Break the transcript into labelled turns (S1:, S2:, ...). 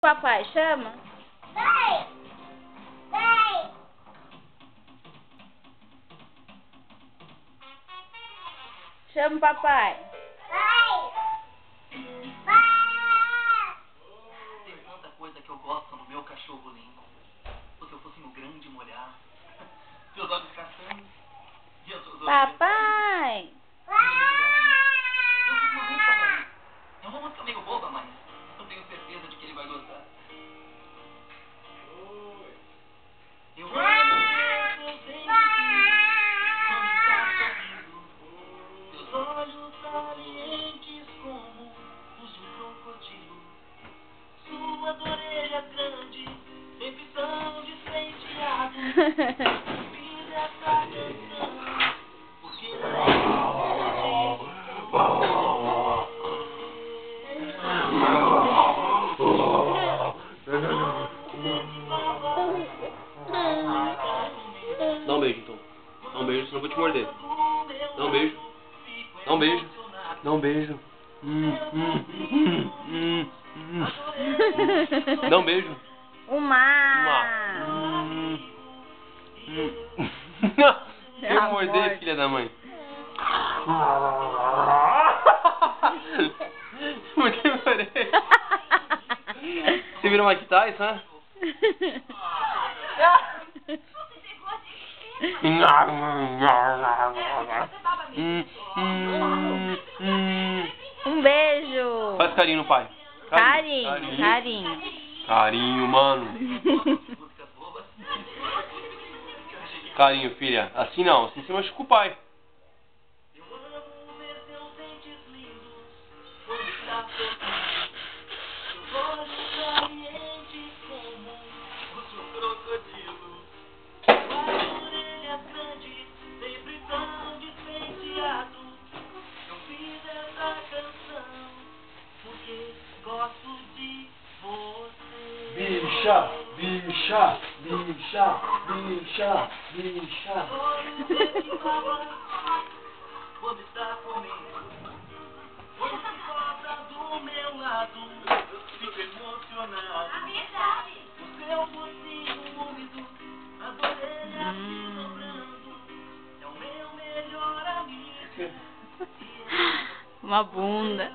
S1: papai, chama.
S2: Vai! Vai!
S1: Chama o papai.
S2: Vai! Vai!
S3: Tem tanta coisa que eu gosto no meu cachorro lindo. Se eu fosse um grande molhar, seus olhos castanhos e as suas orelhas.
S1: Papai.
S3: Eu fiz uma música pra ele. É uma música meio boba, mas eu tenho certeza de que ele vai gostar. Eu amo ver seus dentes quando está sorrindo. Seus olhos salientes como os de um crocodilo. Suas orelhas grandes sempre são despenteadas. Fiz essa canção porque
S4: Dá um beijo então. Dá um beijo, senão eu vou te morder. Dá um beijo. Dá um beijo. Dá um beijo. Dá um beijo. Quer morder, filha da mãe? Mordeu a orelha. Você virou Mike Tyson, né?
S1: Um beijo.
S4: Faz carinho no pai.
S1: Carinho.
S4: Carinho, mano. Carinho, filha. Assim não, assim você machuca o pai.
S5: Bicha, bicha, bicha, bicha, bicha.
S3: Quando está comigo, quando se cobra do meu lado, fico emocionado. O seu focinho úmido, as orelhas se dobrando, é o meu melhor amigo.
S1: Uma bunda.